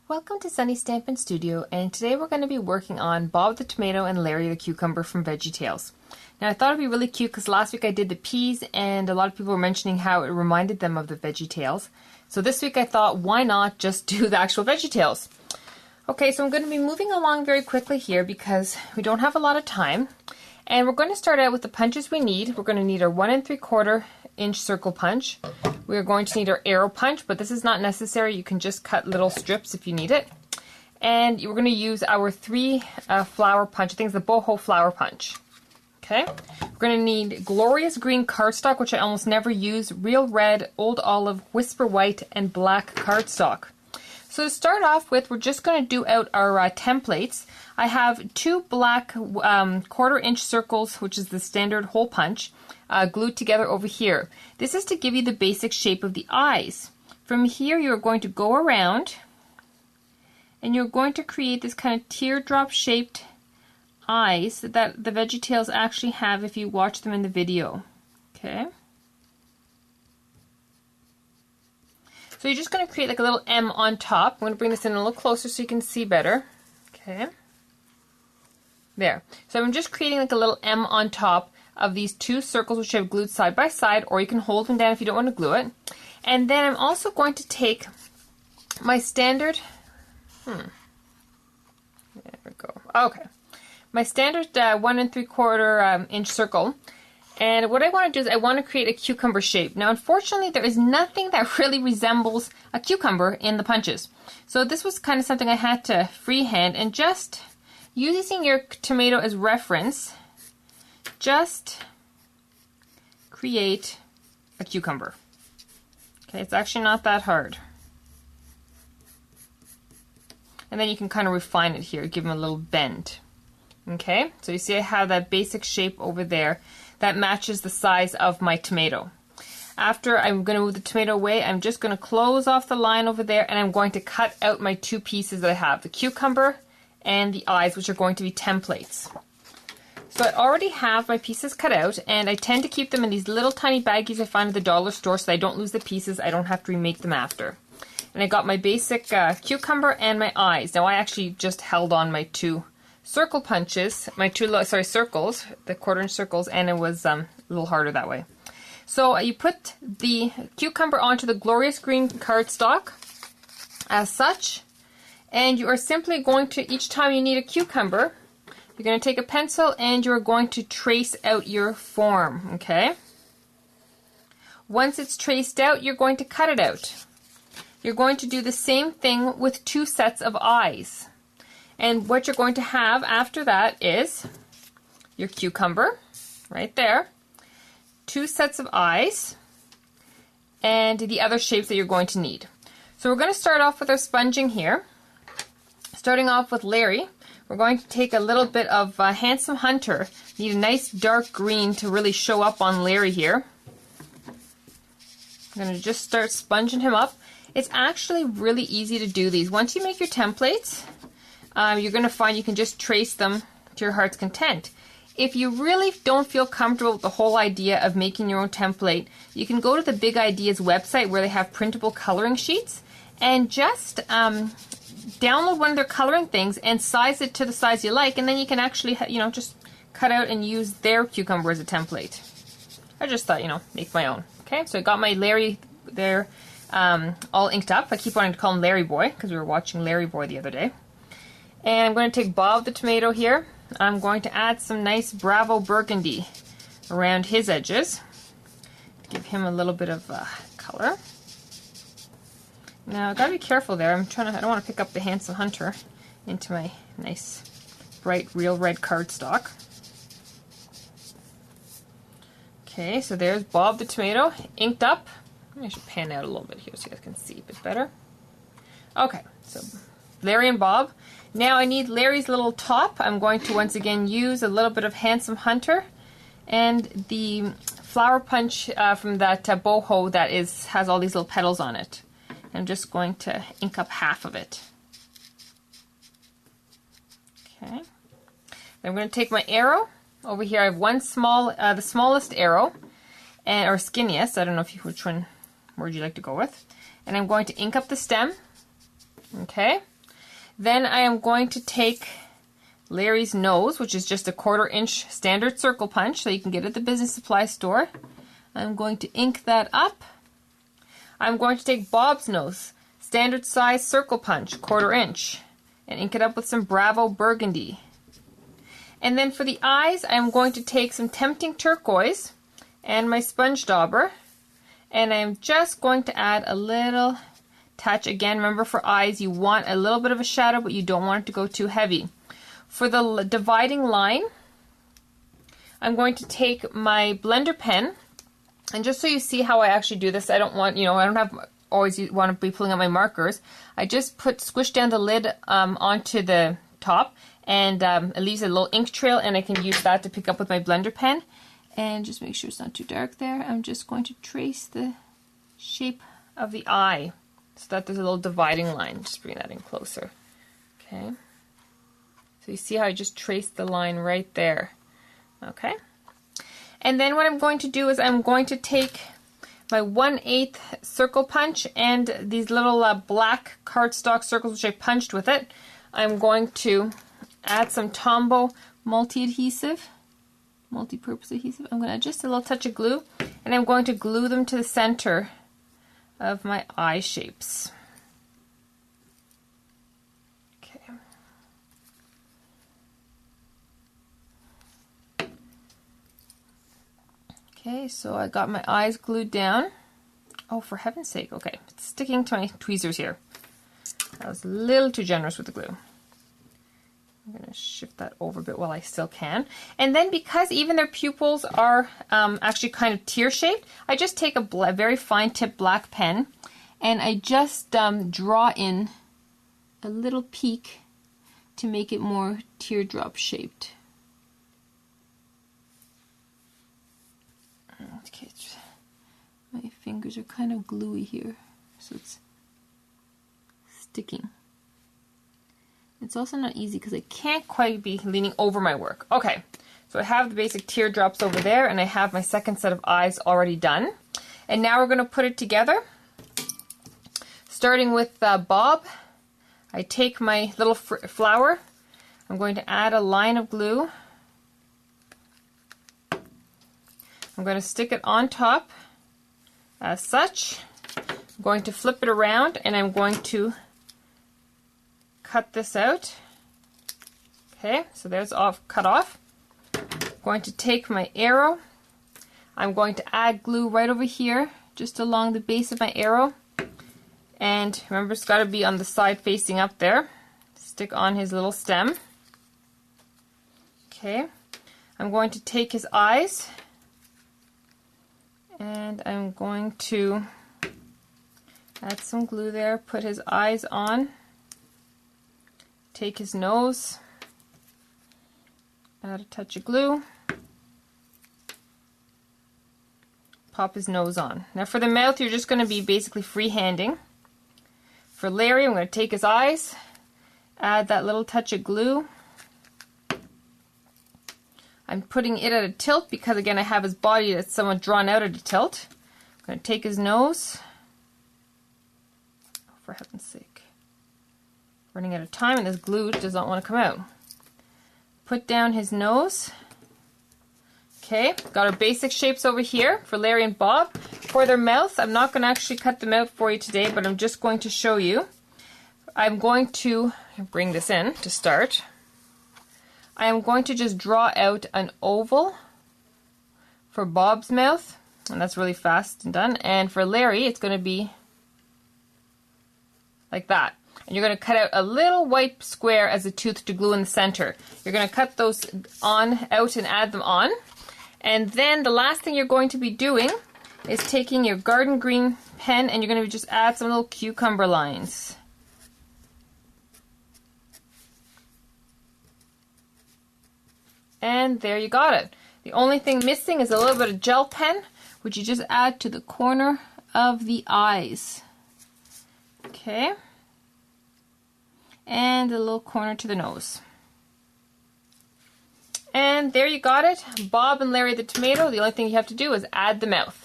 Welcome to Sunny Stampin' Studio, and today we're going to be working on Bob the Tomato and Larry the Cucumber from Veggie Tales. Now I thought it'd be really cute because last week I did the peas and a lot of people were mentioning how it reminded them of the Veggie Tales. So this week I thought, why not just do the actual Veggie Tales? Okay, so I'm going to be moving along very quickly here because we don't have a lot of time. And we're going to start out with the punches we need. We're going to need our 1 3/4 inch circle punch. We're going to need our arrow punch, but this is not necessary. You can just cut little strips if you need it. And we're going to use our 3 flower punch. I think it's the boho flower punch. Okay. We're going to need glorious green cardstock, which I almost never use, real red, old olive, whisper white, and black cardstock. So to start off with, we're just going to do out our templates. I have 2 black 1/4 inch circles, which is the standard hole punch, glued together over here. This is to give you the basic shape of the eyes. From here, you're going to go around and you're going to create this kind of teardrop shaped eyes that the Veggie Tales actually have if you watch them in the video. Okay. So you're just going to create like a little M on top. I'm going to bring this in a little closer so you can see better. Okay. There. So I'm just creating like a little M on top of these 2 circles which I've glued side by side, or you can hold them down if you don't want to glue it. And then I'm also going to take my standard, there we go. Okay. My standard 1 3/4 inch circle. And what I want to do is I want to create a cucumber shape. Now, unfortunately, there is nothing that really resembles a cucumber in the punches. So this was kind of something I had to freehand, and just using your tomato as reference, just create a cucumber. Okay, it's actually not that hard. And then you can kind of refine it here, give them a little bend. Okay, so you see I have that basic shape over there that matches the size of my tomato. After I'm going to move the tomato away, I'm just going to close off the line over there, and I'm going to cut out my 2 pieces that I have, the cucumber and the eyes, which are going to be templates. So I already have my pieces cut out, and I tend to keep them in these little tiny baggies I find at the dollar store so I don't lose the pieces. I don't have to remake them after. And I got my basic cucumber and my eyes. Now I actually just held on my 2 circle punches, my 2 circles, the 1/4 inch circles, and it was a little harder that way. So you put the cucumber onto the glorious green cardstock as such, and you are simply going to, each time you need a cucumber, you're going to take a pencil and you're going to trace out your form, okay? Once it's traced out, you're going to cut it out. You're going to do the same thing with 2 sets of eyes. And what you're going to have after that is your cucumber, right there, 2 sets of eyes, and the other shapes that you're going to need. So we're going to start off with our sponging here. Starting off with Larry, we're going to take a little bit of Handsome Hunter. Need a nice dark green to really show up on Larry here. I'm going to just start sponging him up. It's actually really easy to do these. Once you make your templates, you're going to find you can just trace them to your heart's content. If you really don't feel comfortable with the whole idea of making your own template, you can go to the Big Ideas website where they have printable coloring sheets and just download one of their coloring things and size it to the size you like, and then you can actually, just cut out and use their cucumber as a template. I just thought, make my own. Okay, so I got my Larry there all inked up. I keep wanting to call him Larry Boy because we were watching Larry Boy the other day. And I'm going to take Bob the Tomato here. I'm going to add some nice Bravo Burgundy around his edges. Give him a little bit of color. Now, I've got to be careful there. I don't want to pick up the Handsome Hunter into my nice, bright, real red cardstock. Okay, so there's Bob the Tomato, inked up. I should pan out a little bit here so you guys can see a bit better. Okay, so Larry and Bob. Now I need Larry's little top. I'm going to once again use a little bit of Handsome Hunter and the flower punch from that boho that has all these little petals on it. I'm just going to ink up half of it. Okay. Then I'm going to take my arrow. Over here I have one the smallest arrow, or skinniest. I don't know which word you like to go with. And I'm going to ink up the stem. Okay. Then I am going to take Larry's nose, which is just a 1/4 inch standard circle punch that you can get at the business supply store. I'm going to ink that up. I'm going to take Bob's nose, standard size circle punch, 1/4 inch, and ink it up with some Bravo Burgundy. And then for the eyes, I'm going to take some Tempting Turquoise and my sponge dauber, and I'm just going to add a little touch. Again, remember for eyes, you want a little bit of a shadow, but you don't want it to go too heavy. For the dividing line, I'm going to take my blender pen, and just so you see how I actually do this, I don't want, I don't have always want to be pulling out my markers. I just squish down the lid onto the top, and it leaves a little ink trail, and I can use that to pick up with my blender pen. And just make sure it's not too dark there. I'm just going to trace the shape of the eye so that there's a little dividing line. Just bring that in closer. Okay. So you see how I just traced the line right there. Okay. And then what I'm going to do is I'm going to take my 1/8 circle punch and these little black cardstock circles which I punched with it. I'm going to add some Tombow multi-purpose adhesive. I'm going to add just a little touch of glue, and I'm going to glue them to the center of my eye shapes. Okay. Okay, so I got my eyes glued down. Oh, for heaven's sake. Okay, it's sticking to my tweezers here. I was a little too generous with the glue. I'm going to shift that over a bit while I still can. And then because even their pupils are actually kind of tear-shaped, I just take a very fine tip black pen, and I just draw in a little peak to make it more teardrop shaped. Okay, my fingers are kind of gluey here, so it's sticking. It's also not easy because I can't quite be leaning over my work. Okay, so I have the basic teardrops over there, and I have my second set of eyes already done. And now we're going to put it together. Starting with Bob, I take my little flower. I'm going to add a line of glue. I'm going to stick it on top as such. I'm going to flip it around, and I'm going to cut this out. Okay, so there's cut off. I'm going to take my arrow. I'm going to add glue right over here, just along the base of my arrow. And remember, it's got to be on the side facing up there. Stick on his little stem. Okay, I'm going to take his eyes, and I'm going to add some glue there, put his eyes on. Take his nose, add a touch of glue, pop his nose on. Now for the mouth, you're just going to be basically freehanding. For Larry, I'm going to take his eyes, add that little touch of glue. I'm putting it at a tilt because, again, I have his body that's somewhat drawn out at a tilt. I'm going to take his nose. Oh, for heaven's sake. Running out of time, and this glue does not want to come out. Put down his nose. Okay, got our basic shapes over here for Larry and Bob. For their mouth, I'm not going to actually cut them out for you today, but I'm just going to show you. I'm going to bring this in to start. I am going to just draw out an oval for Bob's mouth, and that's really fast and done. And for Larry, it's going to be like that. And you're going to cut out a little white square as a tooth to glue in the center. You're going to cut those out and add them on. And then the last thing you're going to be doing is taking your garden green pen, and you're going to just add some little cucumber lines. And there you got it. The only thing missing is a little bit of gel pen, which you just add to the corner of the eyes. Okay. And a little corner to the nose. And there you got it. Bob and Larry the tomato. The only thing you have to do is add the mouth.